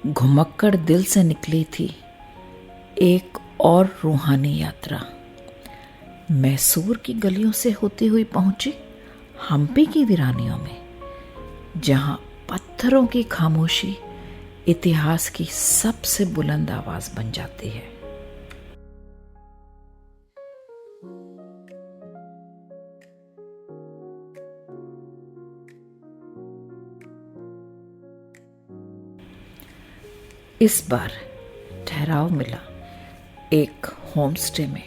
घुमक्कड़ दिल से निकली थी एक और रूहानी यात्रा। मैसूर की गलियों से होती हुई पहुंची हम्पी की वीरानियों में, जहां पत्थरों की खामोशी इतिहास की सबसे बुलंद आवाज बन जाती है। इस बार ठहराव मिला एक होमस्टे में,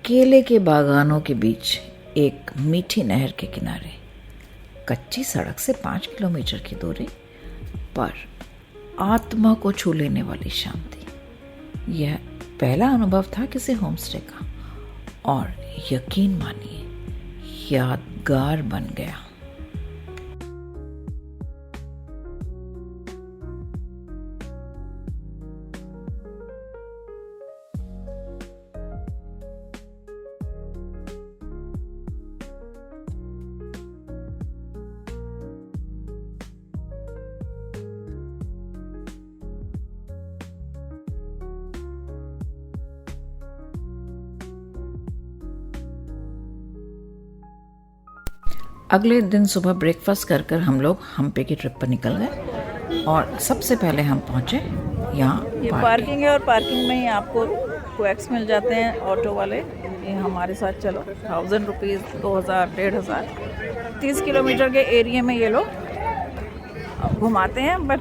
केले के बागानों के बीच एक मीठी नहर के किनारे। कच्ची सड़क से 5 किलोमीटर की दूरी पर आत्मा को छू लेने वाली शांति। यह पहला अनुभव था किसी होमस्टे का, और यकीन मानिए यादगार बन गया। अगले दिन सुबह ब्रेकफास्ट कर हम लोग हम्पी की ट्रिप पर निकल गए, और सबसे पहले हम पहुंचे यहाँ। ये पार्किंग है, और पार्किंग में ही आपको क्वैक्स मिल जाते हैं ऑटो वाले। ये हमारे साथ चलो, 1000 रुपीज़, 2000, 1500, 30 किलोमीटर के एरिया में ये लोग घुमाते हैं। बट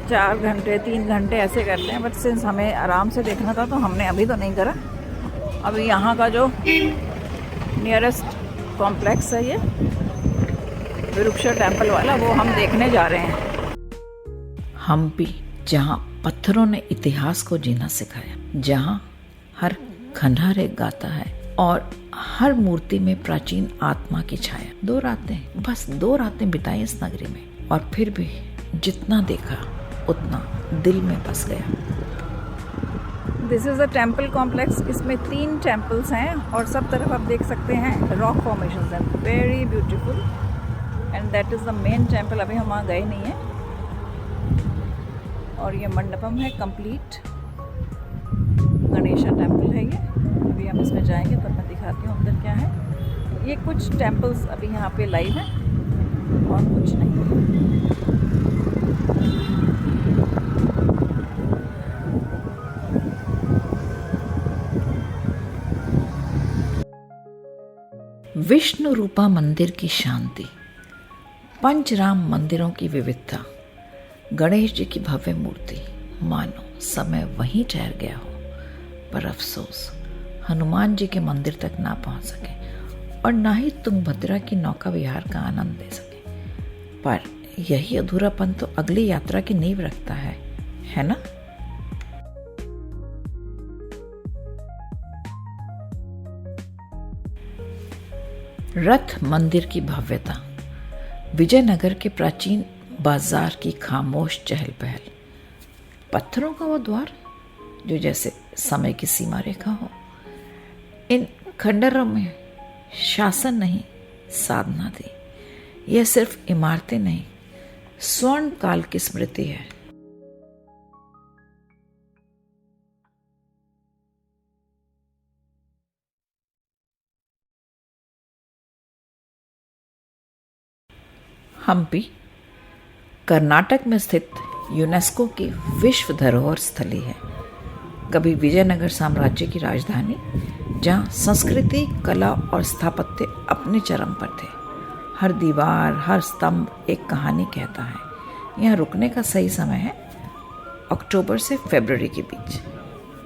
4 घंटे 3 घंटे ऐसे करते हैं। बट सिंस हमें आराम से देखना था तो हमने अभी तो नहीं करा। अभी यहाँ का जो नियरेस्ट कॉम्प्लेक्स है ये विरूपाक्ष टेम्पल वाला, वो हम देखने जा रहे हैं। हम्पी, जहाँ पत्थरों ने इतिहास को जीना सिखाया, जहाँ हर खंडहर एक गाता है और हर मूर्ति में प्राचीन आत्मा की छाया। 2 रातें, बस 2 रातें बिताई इस नगरी में, और फिर भी जितना देखा उतना दिल में बस गया। This is a temple complex. इसमें 3 टेम्पल्स हैं, और सब तरफ आप देख सकते हैं रॉक फॉर्मेशंस हैं, very beautiful. And that is the main temple. अभी हम वहाँ गए नहीं हैं। और ये मंडपम है कंप्लीट, गणेशा टेम्पल है ये। अभी हम इसमें जाएंगे तब मैं दिखाती हूँ अंदर क्या है। ये कुछ टेम्पल्स अभी यहाँ पे लाइव हैं और कुछ नहीं। विष्णु रूपा मंदिर की शांति, पंचराम मंदिरों की विविधता, गणेश जी की भव्य मूर्ति, मानो समय वहीं ठहर गया हो। पर अफसोस, हनुमान जी के मंदिर तक ना पहुंच सके, और ना ही तुंगभद्रा की नौका विहार का आनंद ले सके। पर यही अधूरापन तो अगली यात्रा की नींव रखता है ना? रथ मंदिर की भव्यता, विजयनगर के प्राचीन बाजार की खामोश चहल पहल, पत्थरों का वो द्वार जो जैसे समय की सीमा रेखा हो। इन खंडहरों में शासन नहीं, साधना थी। यह सिर्फ इमारतें नहीं, स्वर्ण काल की स्मृति है। हम्पी कर्नाटक में स्थित यूनेस्को की विश्व धरोहर स्थली है। कभी विजयनगर साम्राज्य की राजधानी, जहाँ संस्कृति, कला और स्थापत्य अपने चरम पर थे। हर दीवार, हर स्तंभ एक कहानी कहता है। यहाँ रुकने का सही समय है अक्टूबर से फरवरी के बीच,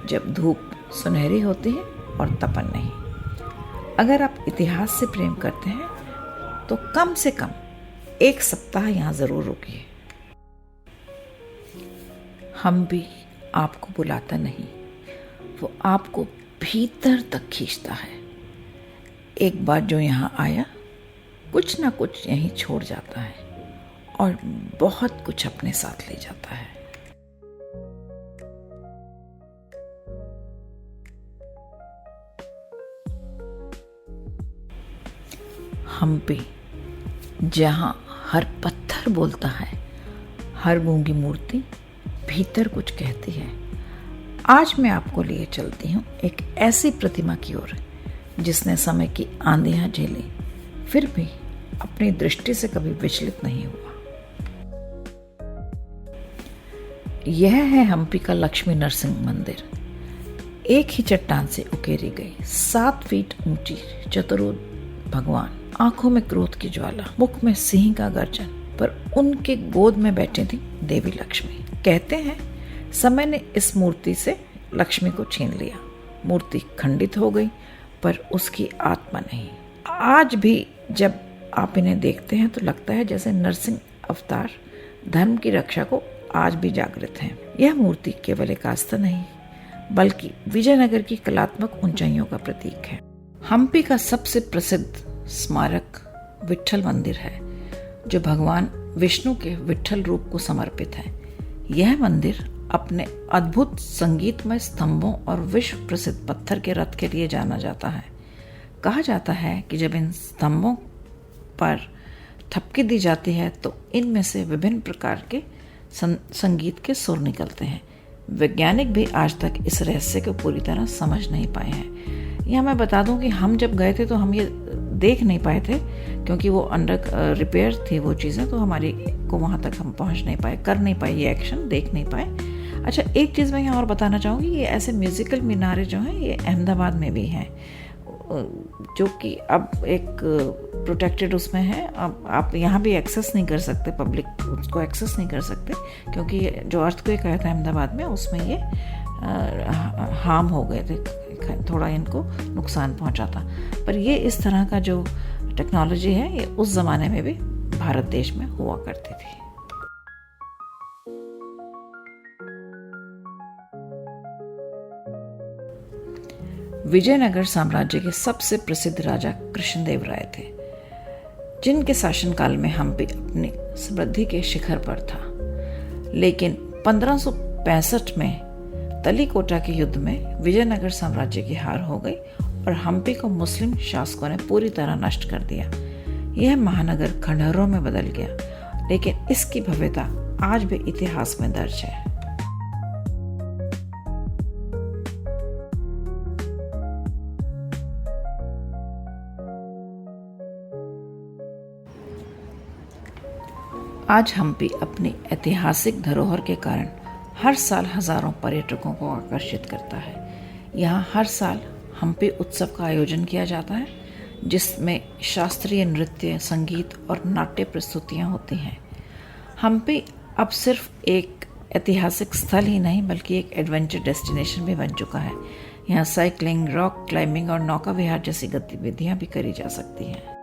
जब धूप सुनहरी होती है और तपन नहीं। अगर आप इतिहास से प्रेम करते हैं तो कम से कम 1 सप्ताह यहाँ जरूर रुकिए। हम्पी आपको बुलाता नहीं, वो आपको भीतर तक खींचता है। एक बार जो यहाँ आया, कुछ ना कुछ यहीं छोड़ जाता है, और बहुत कुछ अपने साथ ले जाता है। हम्पी, जहाँ हर पत्थर बोलता है, हर गूंगी मूर्ति भीतर कुछ कहती है। आज मैं आपको लिए चलती हूँ एक ऐसी प्रतिमा की ओर जिसने समय की आंधियां झेली, फिर भी अपनी दृष्टि से कभी विचलित नहीं हुआ। यह है हम्पी का लक्ष्मी नरसिंह मंदिर। एक ही चट्टान से उकेरी गई 7 फीट ऊंची चतुर्भुज भगवान, आंखों में क्रोध की ज्वाला, मुख में सिंह का गर्जन, पर उनके गोद में बैठी थी देवी लक्ष्मी। कहते हैं समय ने इस मूर्ति से लक्ष्मी को छीन लिया। मूर्ति खंडित हो गई पर उसकी आत्मा नहीं। आज भी जब आप इन्हें देखते हैं तो लगता है जैसे नरसिंह अवतार धर्म की रक्षा को आज भी जागृत हैं। यह मूर्ति केवल एक आस्था नहीं बल्कि विजयनगर की कलात्मक ऊंचाइयों का प्रतीक है। हम्पी का सबसे प्रसिद्ध स्मारक विट्ठल मंदिर है जो भगवान विष्णु के विट्ठल रूप को समर्पित है। यह मंदिर अपने अद्भुत संगीतमय स्तंभों और विश्व प्रसिद्ध पत्थर के रथ के लिए जाना जाता है। कहा जाता है कि जब इन स्तंभों पर थपकी दी जाती है तो इनमें से विभिन्न प्रकार के संगीत के सुर निकलते हैं। वैज्ञानिक भी आज तक इस रहस्य को पूरी तरह समझ नहीं पाए हैं। यह मैं बता दूं कि हम जब गए थे तो हम ये देख नहीं पाए थे क्योंकि वो अंडर रिपेयर थी वो चीज़ें, तो हमारी को वहाँ तक हम पहुँच नहीं पाए, कर नहीं पाए, ये एक्शन देख नहीं पाए। अच्छा, एक चीज़ मैं यहाँ और बताना चाहूँगी, ये ऐसे म्यूज़िकल मीनारे जो हैं ये अहमदाबाद में भी हैं जो कि अब एक प्रोटेक्टेड उसमें है। अब आप यहाँ भी एक्सेस नहीं कर सकते, पब्लिक उसको एक्सेस नहीं कर सकते क्योंकि जो अर्थक्वेक आया था अहमदाबाद में उसमें ये हार्म हो गए थे, थोड़ा इनको नुकसान पहुँचा था। पर ये इस तरह का जो टेक्नोलॉजी है ये उस ज़माने में भी भारत देश में हुआ करती थी। विजयनगर साम्राज्य के सबसे प्रसिद्ध राजा कृष्णदेव राय थे जिनके शासनकाल में हम्पी अपनी समृद्धि के शिखर पर था। लेकिन 1565 में तलीकोटा के युद्ध में विजयनगर साम्राज्य की हार हो गई और हम्पी को मुस्लिम शासकों ने पूरी तरह नष्ट कर दिया। यह महानगर खंडहरों में बदल गया, लेकिन इसकी भव्यता आज भी इतिहास में दर्ज है। आज हम्पी अपनी ऐतिहासिक धरोहर के कारण हर साल हजारों पर्यटकों को आकर्षित करता है। यहाँ हर साल हम्पी उत्सव का आयोजन किया जाता है जिसमें शास्त्रीय नृत्य, संगीत और नाट्य प्रस्तुतियाँ होती हैं। हम्पी अब सिर्फ एक ऐतिहासिक स्थल ही नहीं बल्कि एक एडवेंचर डेस्टिनेशन भी बन चुका है। यहाँ साइकिलिंग, रॉक क्लाइंबिंग और नौका विहार जैसी गतिविधियाँ भी करी जा सकती हैं।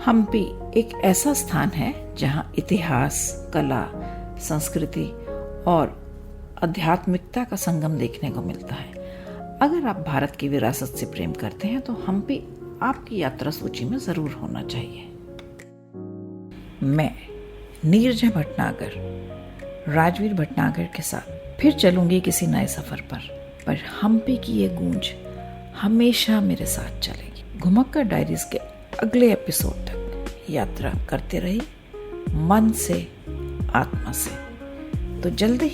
हम्पी एक ऐसा स्थान है जहां इतिहास, कला, संस्कृति और आध्यात्मिकता का संगम देखने को मिलता है। अगर आप भारत की विरासत से प्रेम करते हैं तो हम्पी आपकी यात्रा सूची में जरूर होना चाहिए। मैं नीरजा भटनागर, राजवीर भटनागर के साथ फिर चलूंगी किसी नए सफर पर हम्पी की ये गूंज हमेशा मेरे साथ चलेगी। घुमक्कर डायरीज के अगले एपिसोड तक यात्रा करते रहिए मन से, आत्मा से। तो जल्दी ही